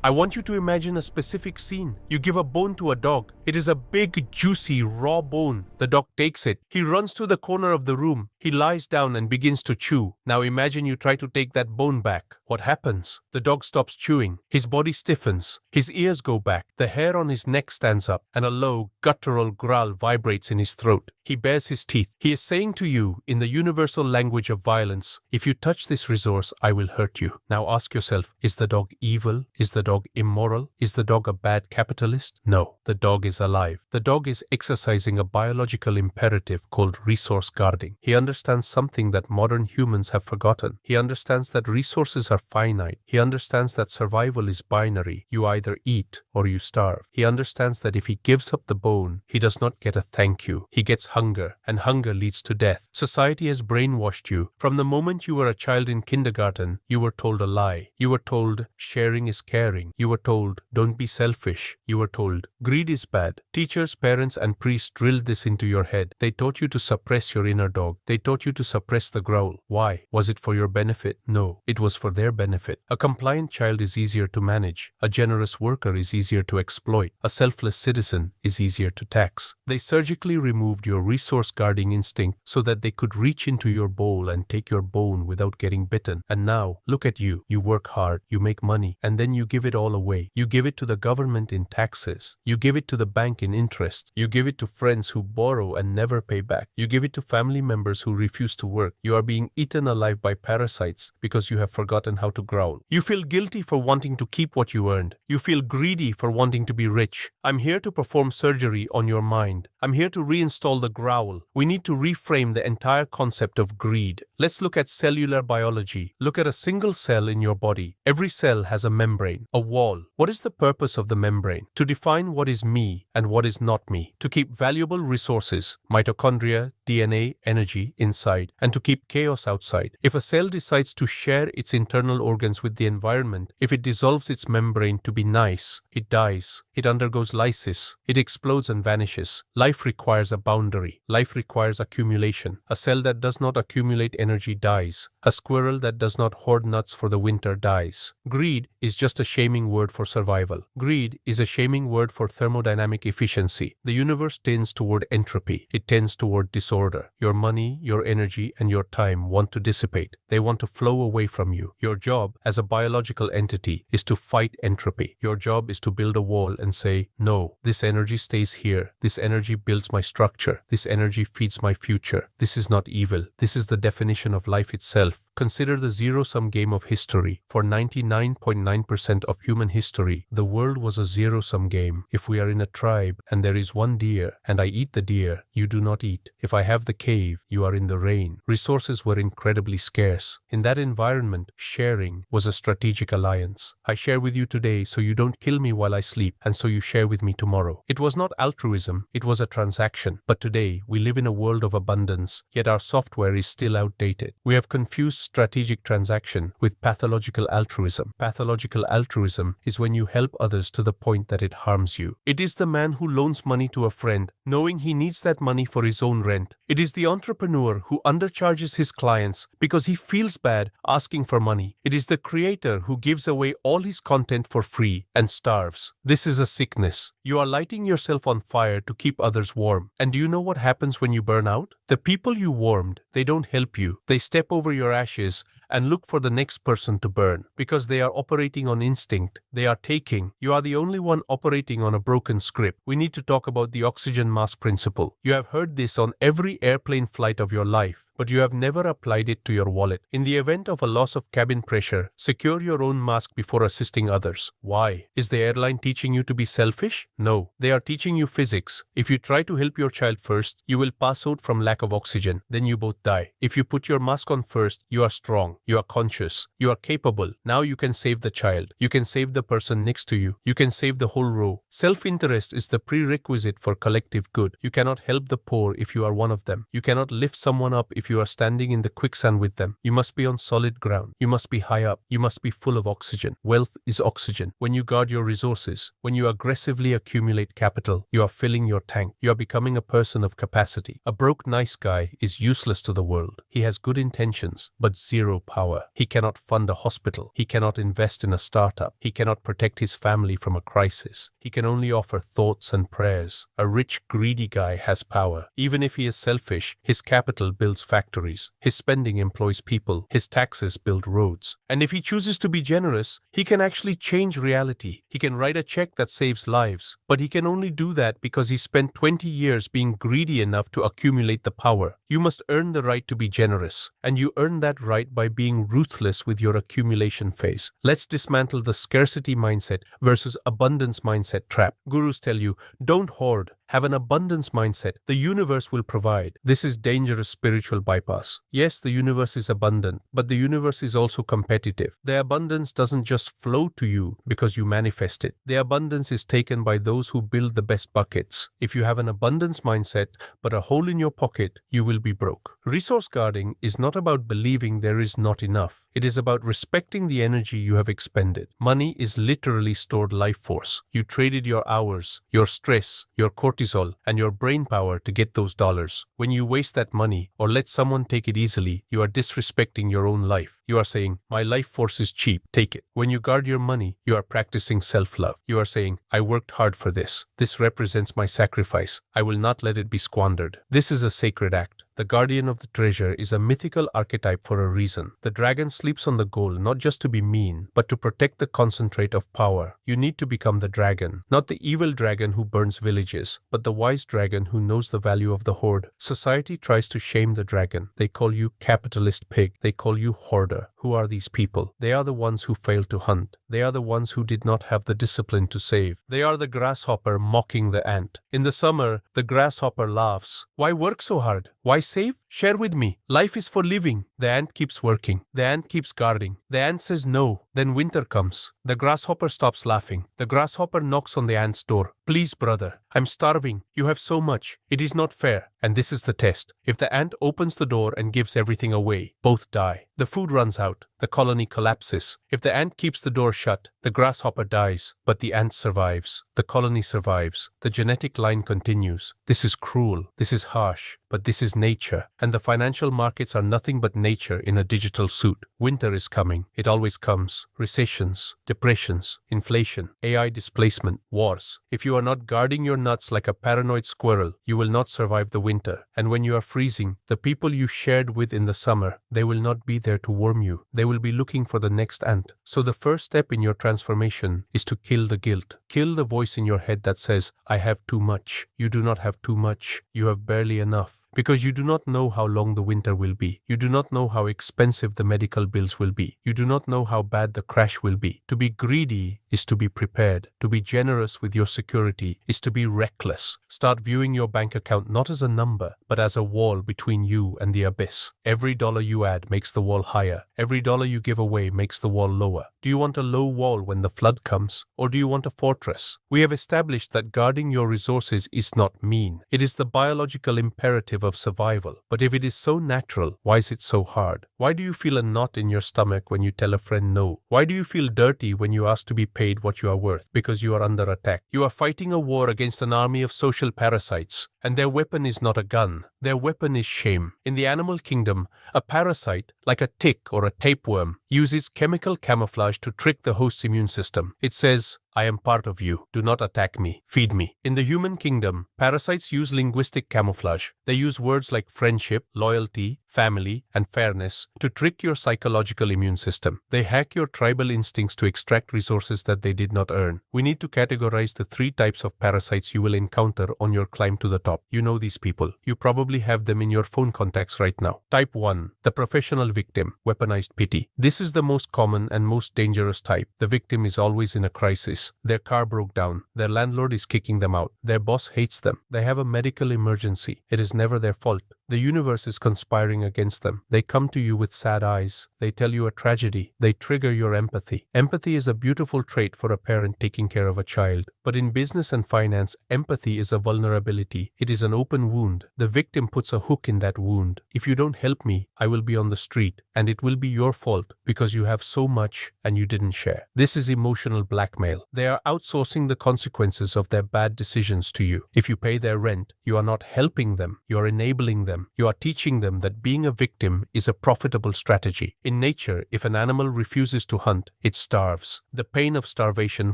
I want you to imagine a specific scene. You give a bone to a dog. It is a big, juicy, raw bone. The dog takes it. He runs to the corner of the room. He lies down and begins to chew. Now imagine you try to take that bone back. What happens? The dog stops chewing. His body stiffens. His ears go back. The hair on his neck stands up, and a low, guttural growl vibrates in his throat. He bares his teeth. He is saying to you, in the universal language of violence, if you touch this resource, I will hurt you. Now ask yourself, is the dog evil? Is the dog immoral? Is the dog a bad capitalist? No, the dog is alive. The dog is exercising a biological imperative called resource guarding. He understands something that modern humans have forgotten. He understands that resources are finite. He understands that survival is binary. You either eat or you starve. He understands that if he gives up the bone, he does not get a thank you. He gets hunger, and hunger leads to death. Society has brainwashed you. From the moment you were a child in kindergarten, you were told a lie. You were told sharing is caring. You were told don't be selfish. You were told greed is bad. Teachers, parents, and priests drilled this into your head. They taught you to suppress your inner dog. They taught you to suppress the growl. Why? Was it for your benefit? No, it was for their benefit. A compliant child is easier to manage. A generous worker is easier to exploit. A selfless citizen is easier to tax. They surgically removed your resource guarding instinct so that they could reach into your bowl and take your bone without getting bitten. And now, look at you. You work hard, you make money, and then you give it all away. You give it to the government in taxes. You give it to the bank in interest. You give it to friends who borrow and never pay back. You give it to family members who refuse to work. You are being eaten alive by parasites because you have forgotten how to growl. You feel guilty for wanting to keep what you earned. You feel greedy for wanting to be rich. I'm here to perform surgery on your mind. I'm here to reinstall the growl. We need to reframe the entire concept of greed. Let's look at cellular biology. Look at a single cell in your body. Every cell has a membrane, a wall. What is the purpose of the membrane? To define what is me and what is not me. To keep valuable resources, mitochondria, DNA, energy inside, and to keep chaos outside. If a cell decides to share its internal organs with the environment, if it dissolves its membrane to be nice, it dies. It undergoes lysis. It explodes and vanishes. Life requires a boundary. Life requires accumulation. A cell that does not accumulate energy dies. A squirrel that does not hoard nuts for the winter dies. Greed is just a shaming word for survival. Greed is a shaming word for thermodynamic efficiency. The universe tends toward entropy. It tends toward disorder. Your money, your energy, and your time want to dissipate. They want to flow away from you. Your job as a biological entity is to fight entropy. Your job is to build a wall and say, no, this energy stays here. This energy builds my structure. This energy feeds my future. This is not evil. This is the definition of life itself. Consider the zero-sum game of history. For 99.9% of human history, the world was a zero-sum game. If we are in a tribe and there is one deer and I eat the deer, you do not eat. If I have the cave, you are in the rain. Resources were incredibly scarce. In that environment, sharing was a strategic alliance. I share with you today so you don't kill me while I sleep, and so you share with me tomorrow. It was not altruism, it was a transaction. But today, we live in a world of abundance, yet our software is still outdated. We have confused strategic transaction with pathological altruism. Pathological altruism is when you help others to the point that it harms you. It is the man who loans money to a friend, knowing he needs that money for his own rent. It is the entrepreneur who undercharges his clients because he feels bad asking for money. It is the creator who gives away all his content for free and starves. This is a sickness. You are lighting yourself on fire to keep others warm. And do you know what happens when you burn out? The people you warmed, they don't help you. They step over your ashes and look for the next person to burn because they are operating on instinct. They are taking. You are the only one operating on a broken script. We need to talk about the oxygen mask principle. You have heard this on every airplane flight of your life, but you have never applied it to your wallet. In the event of a loss of cabin pressure, secure your own mask before assisting others. Why? Is the airline teaching you to be selfish? No, they are teaching you physics. If you try to help your child first, you will pass out from lack of oxygen. Then you both die. If you put your mask on first, you are strong. You are conscious. You are capable. Now you can save the child. You can save the person next to you. You can save the whole row. Self-interest is the prerequisite for collective good. You cannot help the poor if you are one of them. You cannot lift someone up if you are standing in the quicksand with them. You must be on solid ground. You must be high up. You must be full of oxygen. Wealth is oxygen. When you guard your resources, when you aggressively accumulate capital, you are filling your tank. You are becoming a person of capacity. A broke nice guy is useless to the world. He has good intentions, but zero power. He cannot fund a hospital. He cannot invest in a startup. He cannot protect his family from a crisis. He can only offer thoughts and prayers. A rich, greedy guy has power. Even if he is selfish, his capital builds factories. His spending employs people. His taxes build roads. And if he chooses to be generous, he can actually change reality. He can write a check that saves lives. But he can only do that because he spent 20 years being greedy enough to accumulate the power. You must earn the right to be generous. And you earn that right by being ruthless with your accumulation phase. Let's dismantle the scarcity mindset versus abundance mindset trap. Gurus tell you, don't hoard. Have an abundance mindset. The universe will provide. This is dangerous spiritual bypass. Yes, the universe is abundant, but the universe is also competitive. The abundance doesn't just flow to you because you manifest it. The abundance is taken by those who build the best buckets. If you have an abundance mindset, but a hole in your pocket, you will be broke. Resource guarding is not about believing there is not enough. It is about respecting the energy you have expended. Money is literally stored life force. You traded your hours, your stress, your cortisol, and your brain power to get those dollars. When you waste that money or let someone take it easily, you are disrespecting your own life. You are saying, my life force is cheap, take it. When you guard your money, you are practicing self-love. You are saying, I worked hard for this. This represents my sacrifice. I will not let it be squandered. This is a sacred act. The guardian of the treasure is a mythical archetype for a reason. The dragon sleeps on the gold not just to be mean, but to protect the concentrate of power. You need to become the dragon, not the evil dragon who burns villages, but the wise dragon who knows the value of the hoard. Society tries to shame the dragon. They call you capitalist pig. They call you hoarder. Who are these people? They are the ones who failed to hunt. They are the ones who did not have the discipline to save. They are the grasshopper mocking the ant. In the summer, the grasshopper laughs. Why work so hard? Why save? Share with me. Life is for living. The ant keeps working. The ant keeps guarding. The ant says no. Then winter comes. The grasshopper stops laughing. The grasshopper knocks on the ant's door. Please, brother, I'm starving. You have so much. It is not fair. And this is the test. If the ant opens the door and gives everything away, both die. The food runs out. The colony collapses. If the ant keeps the door shut, the grasshopper dies, but the ant survives. The colony survives. The genetic line continues. This is cruel. This is harsh. But this is nature. And the financial markets are nothing but nature in a digital suit. Winter is coming. It always comes. Recessions, depressions, inflation, AI displacement, wars. If you are not guarding your nuts like a paranoid squirrel, you will not survive the winter. And when you are freezing, the people you shared with in the summer, they will not be there to warm you. They will be looking for the next ant. So the first step in your transformation is to kill the guilt. Kill the voice in your head that says, I have too much. You do not have too much. You have barely enough. Because you do not know how long the winter will be. You do not know how expensive the medical bills will be. You do not know how bad the crash will be. To be greedy is to be prepared. To be generous with your security is to be reckless. Start viewing your bank account not as a number, but as a wall between you and the abyss. Every dollar you add makes the wall higher. Every dollar you give away makes the wall lower. Do you want a low wall when the flood comes? Or do you want a fortress? We have established that guarding your resources is not mean. It is the biological imperative of survival. But if it is so natural, why is it so hard? Why do you feel a knot in your stomach when you tell a friend no? Why do you feel dirty when you ask to be paid what you are worth? Because you are under attack. You are fighting a war against an army of social parasites, and their weapon is not a gun. Their weapon is shame. In the animal kingdom, a parasite, like a tick or a tapeworm, uses chemical camouflage to trick the host's immune system. It says, I am part of you. Do not attack me. Feed me. In the human kingdom, parasites use linguistic camouflage. They use words like friendship, loyalty, family, and fairness to trick your psychological immune system. They hack your tribal instincts to extract resources that they did not earn. We need to categorize the 3 types of parasites you will encounter on your climb to the top. You know these people. You probably have them in your phone contacts right now. Type 1. The professional victim. Weaponized pity. This is the most common and most dangerous type. The victim is always in a crisis. Their car broke down. Their landlord is kicking them out. Their boss hates them. They have a medical emergency. It is never their fault. The universe is conspiring against them. They come to you with sad eyes. They tell you a tragedy. They trigger your empathy. Empathy is a beautiful trait for a parent taking care of a child. But in business and finance, empathy is a vulnerability. It is an open wound. The victim puts a hook in that wound. If you don't help me, I will be on the street, and it will be your fault because you have so much and you didn't share. This is emotional blackmail. They are outsourcing the consequences of their bad decisions to you. If you pay their rent, you are not helping them. You are enabling them. You are teaching them that being a victim is a profitable strategy. In nature, if an animal refuses to hunt, it starves. The pain of starvation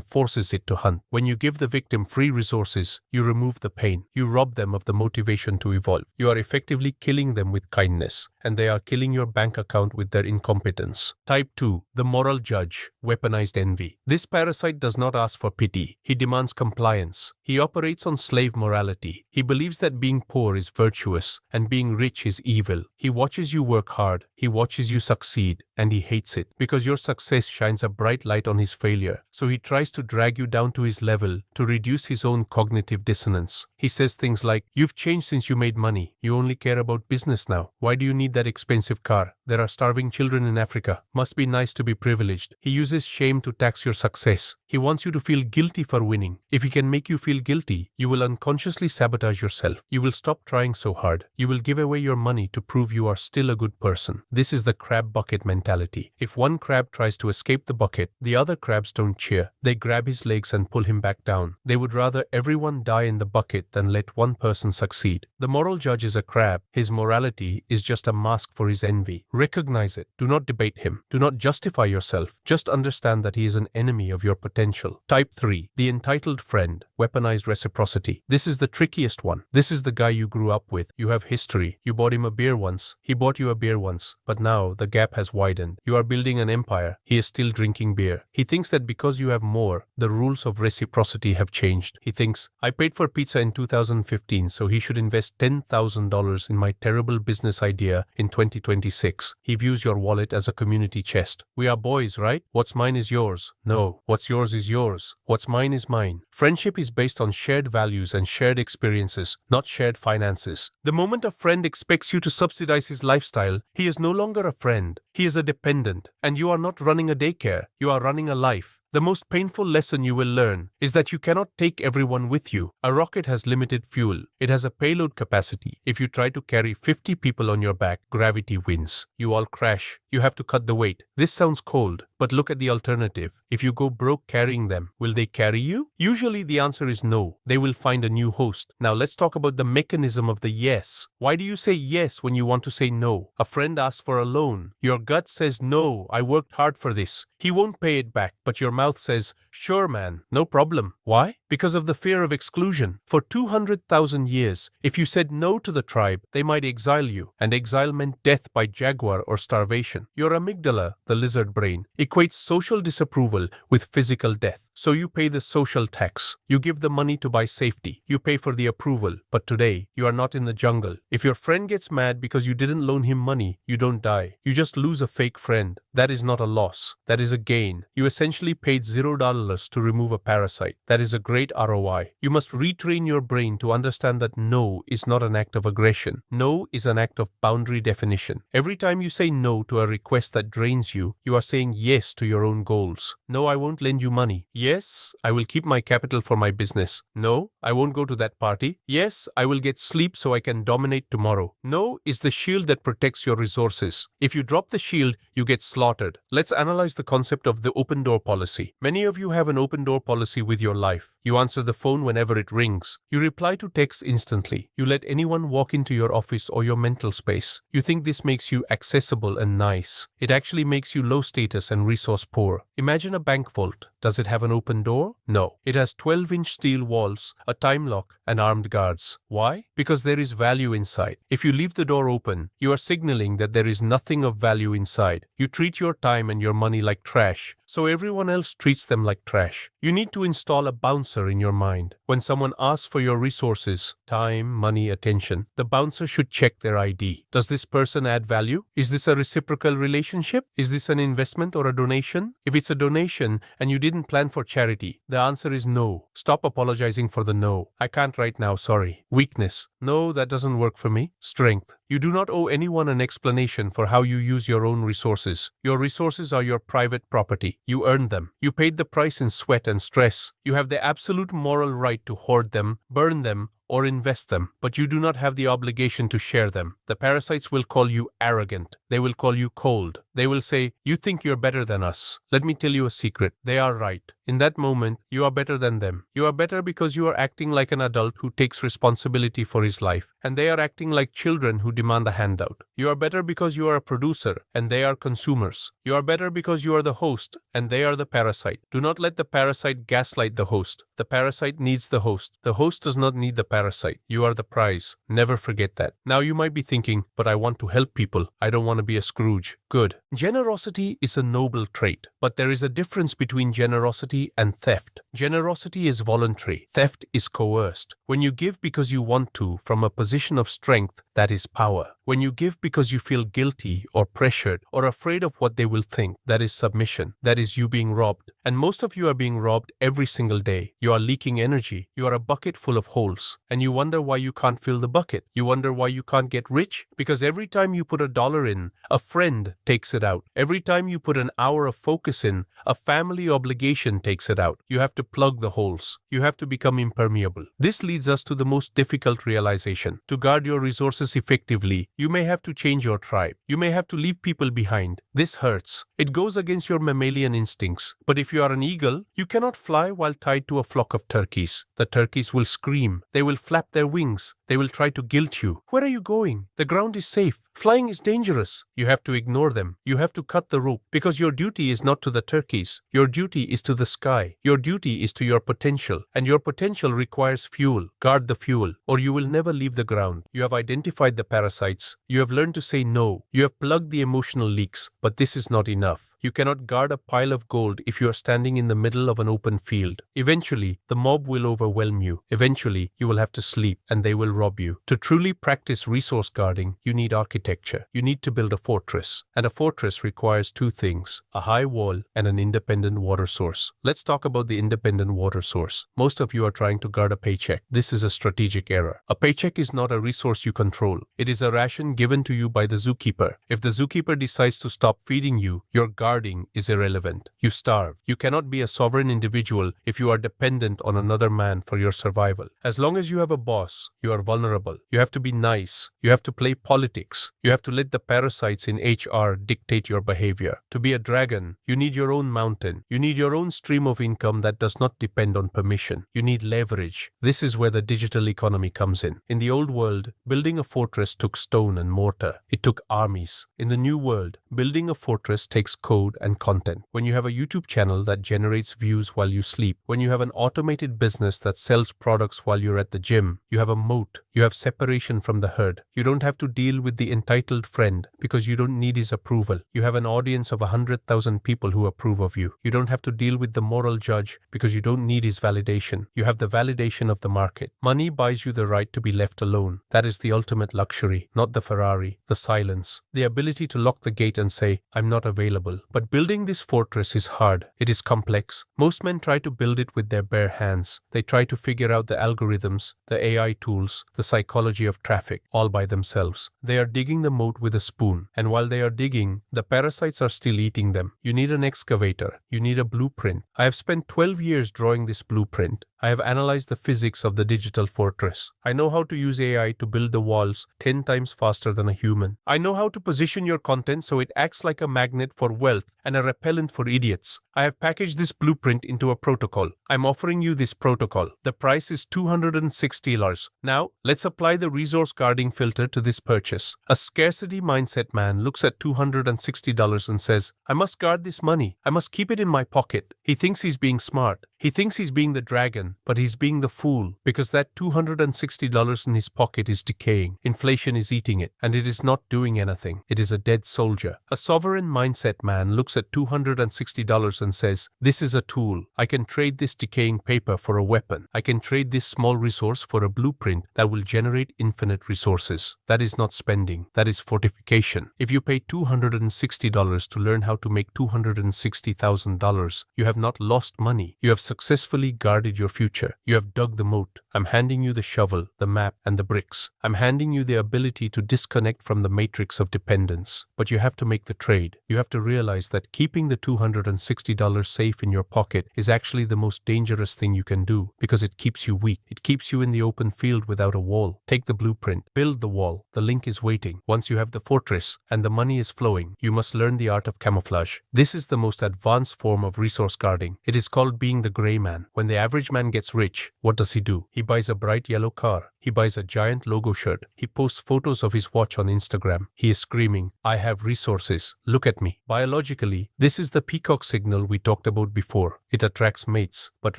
forces it to hunt. When you give the victim free resources, you remove the pain. You rob them of the motivation to evolve. You are effectively killing them with kindness, and they are killing your bank account with their incompetence. Type 2. The moral judge. Weaponized envy. This parasite does not ask for pity. He demands compliance. He operates on slave morality. He believes that being poor is virtuous and being rich is evil. He watches you work hard. He watches you succeed, and he hates it because your success shines a bright light on his failure. So he tries to drag you down to his level to reduce his own cognitive dissonance. He says things like, "You've changed since you made money. You only care about business now. Why do you need that expensive car? There are starving children in Africa. Must be nice to be privileged." He uses shame to tax your success. He wants you to feel guilty for winning. If he can make you feel guilty, you will unconsciously sabotage yourself. You will stop trying so hard. You will give away your money to prove you are still a good person. This is the crab bucket mentality. If one crab tries to escape the bucket, the other crabs don't cheer. They grab his legs and pull him back down. They would rather everyone die in the bucket than let one person succeed. The moral judge is a crab. His morality is just a mask for his envy. Recognize it. Do not debate him. Do not justify yourself. Just understand that he is an enemy of your potential. Type 3. The entitled friend. Weaponized reciprocity. This is the trickiest one. This is the guy you grew up with. You have history. You bought him a beer once. He bought you a beer once. But now the gap has widened. You are building an empire. He is still drinking beer. He thinks that because you have more, the rules of reciprocity have changed. He thinks, I paid for pizza in 2015, so he should invest $10,000 in my terrible business idea in 2026. He views your wallet as a community chest. We are boys, right? What's mine is yours. No, what's yours is yours. What's mine is mine. Friendship is based on shared values and shared experiences, not shared finances. The moment a friend expects you to subsidize his lifestyle, he is no longer a friend. He is a dependent. And you are not running a daycare. You are running a life. The most painful lesson you will learn is that you cannot take everyone with you. A rocket has limited fuel. It has a payload capacity. If you try to carry 50 people on your back, gravity wins. You all crash. You have to cut the weight. This sounds cold, but look at the alternative. If you go broke carrying them, will they carry you? Usually the answer is no. They will find a new host. Now let's talk about the mechanism of the yes. Why do you say yes when you want to say no? A friend asks for a loan. Your gut says, no, I worked hard for this. He won't pay it back, but your mouth says, sure man, no problem. Why? Because of the fear of exclusion. For 200,000 years, if you said no to the tribe, they might exile you, and exile meant death by jaguar or starvation. Your amygdala, the lizard brain, equates social disapproval with physical death. So you pay the social tax. You give the money to buy safety. You pay for the approval. But today, you are not in the jungle. If your friend gets mad because you didn't loan him money, you don't die. You just lose a fake friend. That is not a loss. That is a gain. You essentially paid $0 to remove a parasite. That is a great ROI. You must retrain your brain to understand that no is not an act of aggression. No is an act of boundary definition. Every time you say no to a request that drains you, you are saying yes to your own goals. No, I won't lend you money. Yes, I will keep my capital for my business. No, I won't go to that party. Yes, I will get sleep so I can dominate tomorrow. No is the shield that protects your resources. If you drop the shield, you get slaughtered. Let's analyze the concept of the open door policy. Many of you have an open door policy with your life. You answer the phone whenever it rings. You reply to texts instantly. You let anyone walk into your office or your mental space. You think this makes you accessible and nice. It actually makes you low status and resource poor. Imagine a bank vault. Does it have an open door? No. It has 12-inch steel walls, a time lock, and armed guards. Why? Because there is value inside. If you leave the door open, you are signaling that there is nothing of value inside. You treat your time and your money like trash, so everyone else treats them like trash. You need to install a bouncer in your mind. When someone asks for your resources, time, money, attention, the bouncer should check their ID. Does this person add value? Is this a reciprocal relationship? Is this an investment or a donation? If it's a donation and you didn't plan for charity, the answer is no. Stop apologizing for the no. I can't right now, sorry. Weakness. No, that doesn't work for me. Strength. You do not owe anyone an explanation for how you use your own resources. Your resources are your private property. You earned them. You paid the price in sweat and stress. You have the absolute moral right to hoard them, burn them, or invest them, but you do not have the obligation to share them. The parasites will call you arrogant. They will call you cold. They will say, "You think you're better than us." Let me tell you a secret. They are right. In that moment, you are better than them. You are better because you are acting like an adult who takes responsibility for his life, and they are acting like children who demand a handout. You are better because you are a producer, and they are consumers. You are better because you are the host, and they are the parasite. Do not let the parasite gaslight the host. The parasite needs the host. The host does not need the parasite. You are the prize. Never forget that. Now you might be thinking, but I want to help people. I don't want to be a Scrooge. Good. Generosity is a noble trait, but there is a difference between generosity and theft. Generosity is voluntary. Theft is coerced. When you give because you want to, from a position of strength, that is power. When you give because you feel guilty or pressured or afraid of what they will think, that is submission. That is you being robbed. And most of you are being robbed every single day. You are leaking energy. You are a bucket full of holes. And you wonder why you can't fill the bucket. You wonder why you can't get rich? Because every time you put $1 in, a friend takes it out. Every time you put an hour of focus in, a family obligation takes it out. You have to plug the holes. You have to become impermeable. This leads us to the most difficult realization. To guard your resources effectively, you may have to change your tribe. You may have to leave people behind. This hurts. It goes against your mammalian instincts. But if you are an eagle, you cannot fly while tied to a flock of turkeys. The turkeys will scream. They will flap their wings. They will try to guilt you. Where are you going? The ground is safe. Flying is dangerous. You have to ignore them. You have to cut the rope because your duty is not to the turkeys. Your duty is to the sky. Your duty is to your potential, and your potential requires fuel. Guard the fuel, or you will never leave the ground. You have identified the parasites. You have learned to say no. You have plugged the emotional leaks, but this is not enough. You cannot guard a pile of gold if you are standing in the middle of an open field. Eventually, the mob will overwhelm you. Eventually, you will have to sleep and they will rob you. To truly practice resource guarding, you need architecture. You need to build a fortress. And a fortress requires two things: a high wall and an independent water source. Let's talk about the independent water source. Most of you are trying to guard a paycheck. This is a strategic error. A paycheck is not a resource you control. It is a ration given to you by the zookeeper. If the zookeeper decides to stop feeding you, your guarding is irrelevant. You starve. You cannot be a sovereign individual if you are dependent on another man for your survival. As long as you have a boss, you are vulnerable. You have to be nice. You have to play politics. You have to let the parasites in HR dictate your behavior. To be a dragon, you need your own mountain. You need your own stream of income that does not depend on permission. You need leverage. This is where the digital economy comes in. In the old world, building a fortress took stone and mortar. It took armies. In the new world, building a fortress takes code and content. When you have a YouTube channel that generates views while you sleep, when you have an automated business that sells products while you're at the gym, you have a moat. You have separation from the herd. You don't have to deal with the entitled friend because you don't need his approval. You have an audience of 100,000 people who approve of you. You don't have to deal with the moral judge because you don't need his validation. You have the validation of the market. Money buys you the right to be left alone. That is the ultimate luxury, not the Ferrari, the silence, the ability to lock the gate and say, "I'm not available." But building this fortress is hard. It is complex. Most men try to build it with their bare hands. They try to figure out the algorithms, the AI tools, the psychology of traffic, all by themselves. They are digging the moat with a spoon. And while they are digging, the parasites are still eating them. You need an excavator. You need a blueprint. I have spent 12 years drawing this blueprint. I have analyzed the physics of the digital fortress. I know how to use AI to build the walls 10 times faster than a human. I know how to position your content so it acts like a magnet for wealth and a repellent for idiots. I have packaged this blueprint into a protocol. I'm offering you this protocol. The price is $260. Now, let's apply the resource guarding filter to this purchase. A scarcity mindset man looks at $260 and says, "I must guard this money. I must keep it in my pocket." He thinks he's being smart. He thinks he's being the dragon, but he's being the fool because that $260 in his pocket is decaying. Inflation is eating it, and it is not doing anything. It is a dead soldier. A sovereign mindset man looks at $260 and says, "This is a tool. I can trade this decaying paper for a weapon. I can trade this small resource for a blueprint that will generate infinite resources." That is not spending. That is fortification. If you pay $260 to learn how to make $260,000, you have not lost money. You have successfully guarded your future. You have dug the moat. I'm handing you the shovel, the map, and the bricks. I'm handing you the ability to disconnect from the matrix of dependence. But you have to make the trade. You have to realize that keeping the $260 safe in your pocket is actually the most dangerous thing you can do, because it keeps you weak. It keeps you in the open field without a wall. Take the blueprint. Build the wall. The link is waiting. Once you have the fortress and the money is flowing, you must learn the art of camouflage. This is the most advanced form of resource guarding. It is called being the gray man. When the average man gets rich, what does he do? He buys a bright yellow car. He buys a giant logo shirt. He posts photos of his watch on Instagram. He is screaming, "I have resources. Look at me." Biologically, this is the peacock signal we talked about before. It attracts mates. But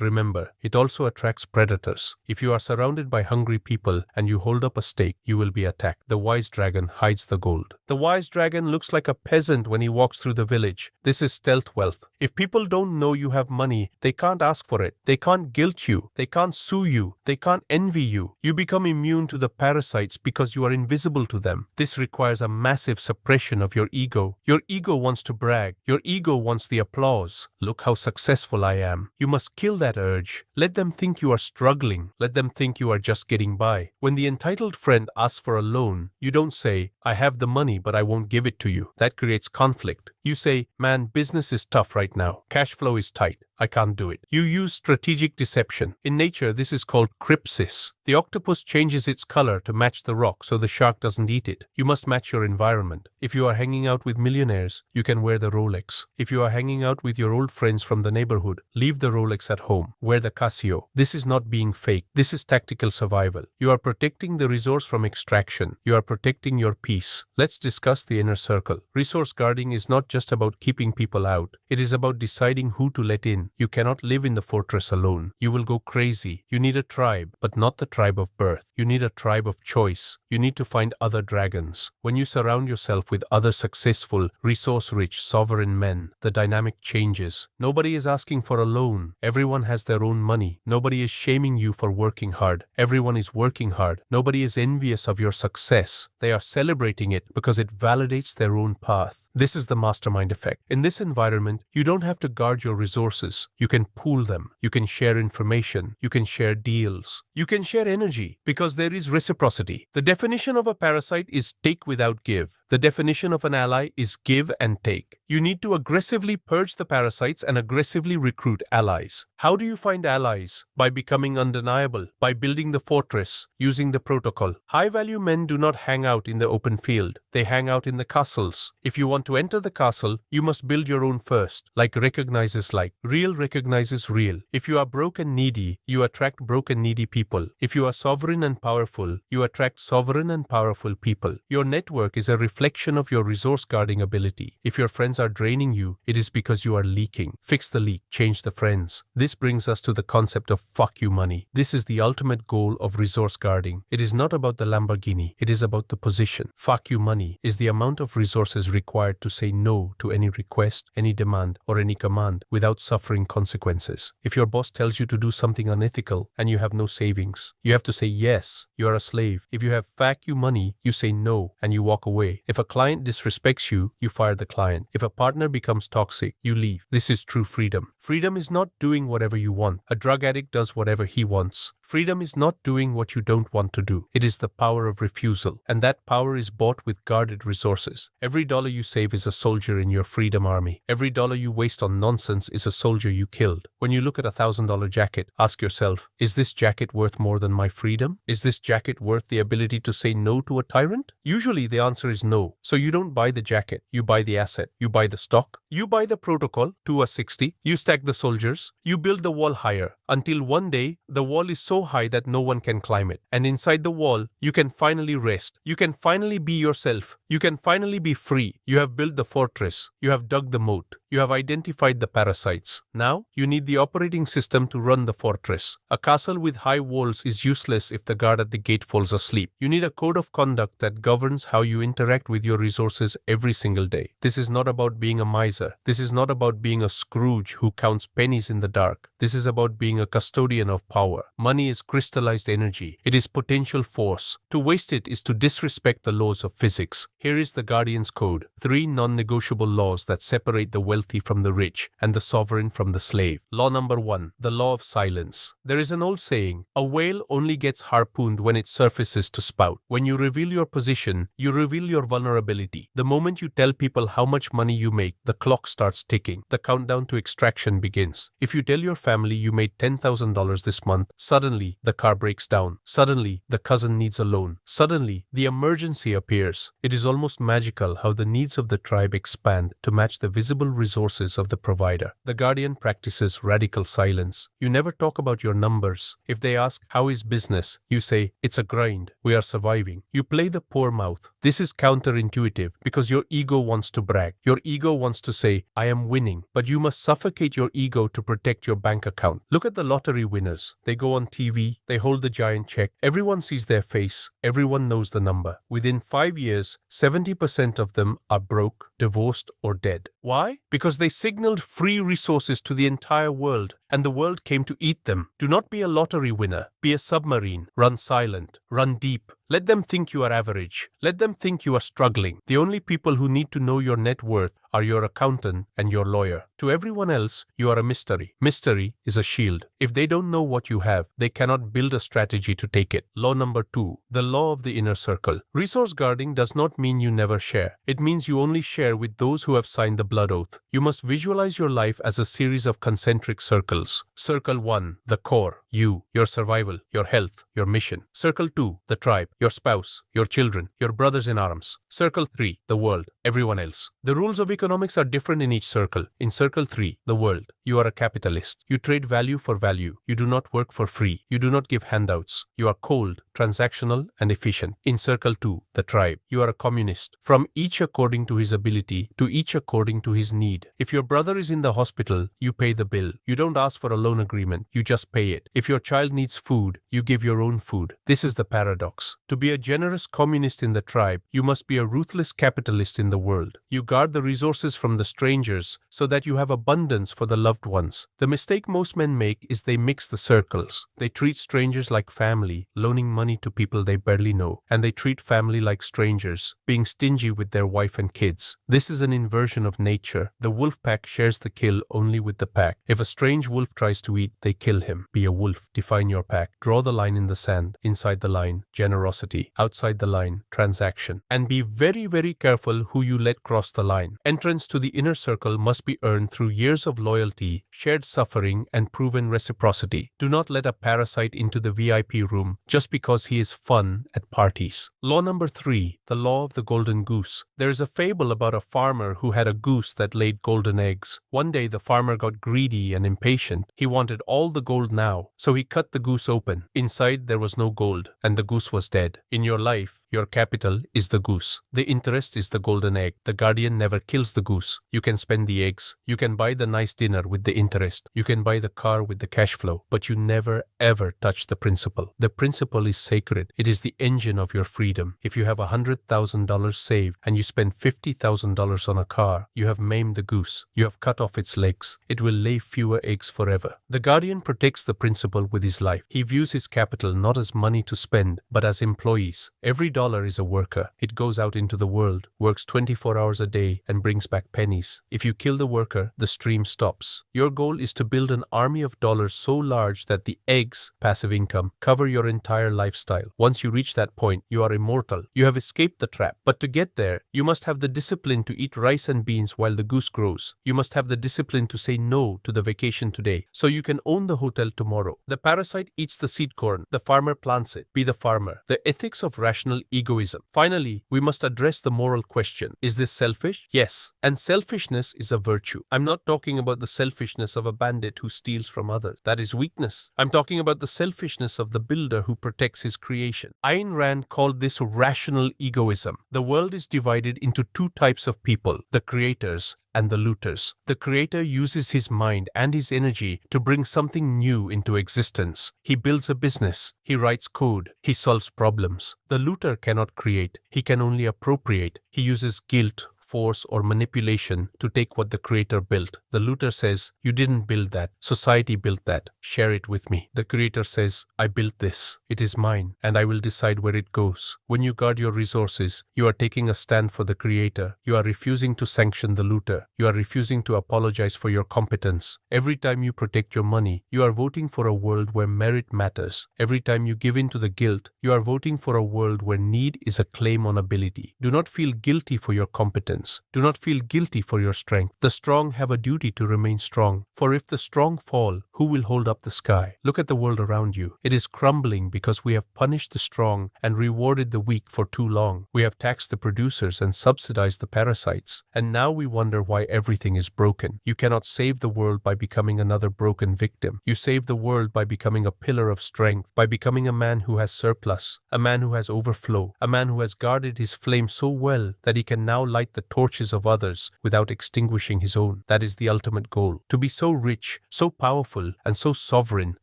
remember, it also attracts predators. If you are surrounded by hungry people and you hold up a stake, you will be attacked. The wise dragon hides the gold. The wise dragon looks like a peasant when he walks through the village. This is stealth wealth. If people don't know you have money, they can't ask for it. They can't guilt you. They can't sue you. They can't envy you. You become immune to the parasites because you are invisible to them. This requires a massive suppression of your ego. Your ego wants to brag. Your ego wants the applause. Look how successful I am. You must kill that urge. Let them think you are struggling. Let them think you are just getting by. When the entitled friend asks for a loan, you don't say, "I have the money, but I won't give it to you." That creates conflict. You say, "Man, business is tough right now. Cash flow is tight. I can't do it." You use strategic deception. In nature, this is called crypsis. The octopus changes its color to match the rock so the shark doesn't eat it. You must match your environment. If you are hanging out with millionaires, you can wear the Rolex. If you are hanging out with your old friends from the neighborhood, leave the Rolex at home. Wear the Casio. This is not being fake. This is tactical survival. You are protecting the resource from extraction. You are protecting your peace. Let's discuss the inner circle. Resource guarding is not just about keeping people out. It is about deciding who to let in. You cannot live in the fortress alone. You will go crazy. You need a tribe, but not the tribe of birth. You need a tribe of choice. You need to find other dragons. When you surround yourself with other successful, resource-rich, sovereign men, the dynamic changes. Nobody is asking for a loan. Everyone has their own money. Nobody is shaming you for working hard. Everyone is working hard. Nobody is envious of your success. They are celebrating it because it validates their own path. This is the mastermind effect. In this environment, you don't have to guard your resources. You can pool them. You can share information. You can share deals. You can share energy because there is reciprocity. The definition of a parasite is take without give. The definition of an ally is give and take. You need to aggressively purge the parasites and aggressively recruit allies. How do you find allies? By becoming undeniable, by building the fortress, using the protocol. High-value men do not hang out in the open field. They hang out in the castles. If you want to enter the castle, you must build your own first. Like recognizes like. Real recognizes real. If you are broke and needy, you attract broke and needy people. If you are sovereign and powerful, you attract sovereign and powerful people. Your network is a reflection of your resource guarding ability. If your friends are draining you, it is because you are leaking. Fix the leak, change the friends. This brings us to the concept of fuck you money. This is the ultimate goal of resource guarding. It is not about the Lamborghini, it is about the position. Fuck you money is the amount of resources required to say no to any request, any demand, or any command without suffering consequences. If your boss tells you to do something unethical and you have no savings, you have to say yes, you are a slave. If you have fuck you money, you say no and you walk away. If a client disrespects you, you fire the client. If a partner becomes toxic, you leave. This is true freedom. Freedom is not doing whatever you want. A drug addict does whatever he wants. Freedom is not doing what you don't want to do. It is the power of refusal, and that power is bought with guarded resources. Every dollar you save is a soldier in your freedom army. Every dollar you waste on nonsense is a soldier you killed. When you look at a $1,000 jacket, ask yourself, is this jacket worth more than my freedom? Is this jacket worth the ability to say no to a tyrant? Usually the answer is no. So you don't buy the jacket, you buy the asset, you buy the stock, you buy the protocol to a 60, you stack the soldiers, you build the wall higher, until one day the wall is so high that no one can climb it. And inside the wall, you can finally rest. You can finally be yourself. You can finally be free. You have built the fortress. You have dug the moat. You have identified the parasites. Now, you need the operating system to run the fortress. A castle with high walls is useless if the guard at the gate falls asleep. You need a code of conduct that governs how you interact with your resources every single day. This is not about being a miser. This is not about being a Scrooge who counts pennies in the dark. This is about being a custodian of power. Money is crystallized energy. It is potential force. To waste it is to disrespect the laws of physics. Here is the Guardian's Code. 3 non-negotiable laws that separate the wealthy from the rich and the sovereign from the slave. Law number 1. The law of silence. There is an old saying, a whale only gets harpooned when it surfaces to spout. When you reveal your position, you reveal your vulnerability. The moment you tell people how much money you make, the clock starts ticking. The countdown to extraction begins. If you tell your family you made $10,000 this month, suddenly the car breaks down. Suddenly the cousin needs a loan. Suddenly the emergency appears. It is almost magical how the needs of the tribe expand to match the visible resources of the provider. The Guardian practices radical silence. You never talk about your numbers. If they ask, how is business? You say, it's a grind. We are surviving. You play the poor mouth. This is counterintuitive because your ego wants to brag. Your ego wants to say, I am winning. But you must suffocate your ego to protect your bank account. Look at the lottery winners. They go on TV. They hold the giant check. Everyone sees their face. Everyone knows the number. Within 5 years, 70% of them are broke, divorced, or dead. Why? Because they signaled free resources to the entire world, and the world came to eat them. Do not be a lottery winner. Be a submarine. Run silent. Run deep. Let them think you are average. Let them think you are struggling. The only people who need to know your net worth are your accountant and your lawyer. To everyone else, you are a mystery. Mystery is a shield. If they don't know what you have, they cannot build a strategy to take it. Law number 2. The law of the inner circle. Resource guarding does not mean you never share. It means you only share with those who have signed the blood oath. You must visualize your life as a series of concentric circles. Circle 1, the core, you, your survival, your health, your mission. Circle 2, the tribe, your spouse, your children, your brothers in arms. Circle 3, the world, everyone else. The rules of economics are different in each circle. In Circle 3, the world, you are a capitalist. You trade value for value. You do not work for free. You do not give handouts. You are cold, transactional, and efficient. In Circle 2, the tribe, you are a communist. From each according to his ability, to each according to his need. If your brother is in the hospital, you pay the bill. You don't ask for a loan agreement. You just pay it. If your child needs food, you give your own food. This is the paradox. To be a generous communist in the tribe, you must be a ruthless capitalist in the world. You guard the resources from the strangers so that you have abundance for the loved ones. The mistake most men make is they mix the circles. They treat strangers like family, loaning money to people they barely know, and they treat family like strangers, being stingy with their wife and kids. This is an inversion of nature. The wolf pack shares the kill only with the pack. If a strange wolf tries to eat, they kill him. Be a wolf. Define your pack. Draw the line in the sand. Inside the line, generosity. Outside the line, transaction. And be very, very careful who you let cross the line. Entrance to the inner circle must be earned through years of loyalty, shared suffering, and proven reciprocity. Do not let a parasite into the VIP room just because he is fun at parties. Law number 3, the law of the golden goose. There is a fable about a farmer who had a goose that laid golden eggs. One day the farmer got greedy and impatient. He wanted all the gold now, so he cut the goose open. Inside there was no gold, and the goose was dead. In your life, your capital is the goose. The interest is the golden egg. The guardian never kills the goose. You can spend the eggs. You can buy the nice dinner with the interest. You can buy the car with the cash flow. But you never ever touch the principle. The principle is sacred. It is the engine of your freedom. If you have $100,000 saved and you spend $50,000 on a car, you have maimed the goose. You have cut off its legs. It will lay fewer eggs forever. The guardian protects the principle with his life. He views his capital not as money to spend, but as employees. Every dollar is a worker. It goes out into the world, works 24 hours a day, and brings back pennies. If you kill the worker, the stream stops. Your goal is to build an army of dollars so large that the eggs, passive income, cover your entire lifestyle. Once you reach that point, you are immortal. You have escaped the trap. But to get there, you must have the discipline to eat rice and beans while the goose grows. You must have the discipline to say no to the vacation today, so you can own the hotel tomorrow. The parasite eats the seed corn. The farmer plants it. Be the farmer. The ethics of rational egoism. Finally, we must address the moral question. Is this selfish? Yes. And selfishness is a virtue. I'm not talking about the selfishness of a bandit who steals from others. That is weakness. I'm talking about the selfishness of the builder who protects his creation. Ayn Rand called this rational egoism. The world is divided into 2 types of people, the creators and the looters. The creator uses his mind and his energy to bring something new into existence. He builds a business. He writes code. He solves problems. The looter cannot create. He can only appropriate. He uses guilt, force or manipulation to take what the creator built. The looter says, you didn't build that. Society built that. Share it with me. The creator says, I built this. It is mine, and I will decide where it goes. When you guard your resources, you are taking a stand for the creator. You are refusing to sanction the looter. You are refusing to apologize for your competence. Every time you protect your money, you are voting for a world where merit matters. Every time you give in to the guilt, you are voting for a world where need is a claim on ability. Do not feel guilty for your competence. Do not feel guilty for your strength. The strong have a duty to remain strong. For if the strong fall, who will hold up the sky? Look at the world around you. It is crumbling because we have punished the strong and rewarded the weak for too long. We have taxed the producers and subsidized the parasites. And now we wonder why everything is broken. You cannot save the world by becoming another broken victim. You save the world by becoming a pillar of strength, by becoming a man who has surplus, a man who has overflow, a man who has guarded his flame so well that he can now light the torches of others without extinguishing his own. That is the ultimate goal. To be so rich, so powerful, and so sovereign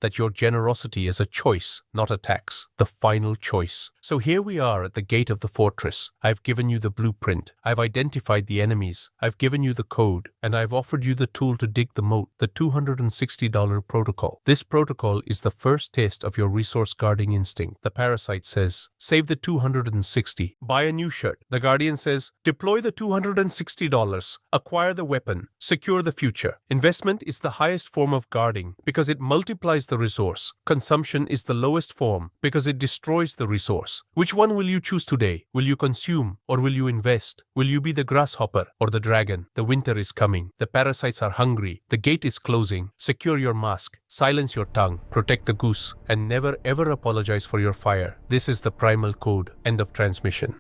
that your generosity is a choice, not a tax. The final choice. So here we are at the gate of the fortress. I've given you the blueprint. I've identified the enemies. I've given you the code. And I've offered you the tool to dig the moat, the $260 protocol. This protocol is the first test of your resource guarding instinct. The parasite says, save the $260. Buy a new shirt. The guardian says, deploy the $260. Acquire the weapon. Secure the future. Investment is the highest form of guarding because it multiplies the resource. Consumption is the lowest form because it destroys the resource. Which one will you choose today? Will you consume or will you invest? Will you be the grasshopper or the dragon? The winter is coming. The parasites are hungry. The gate is closing. Secure your mask. Silence your tongue. Protect the goose. And never ever apologize for your fire. This is the primal code. End of transmission.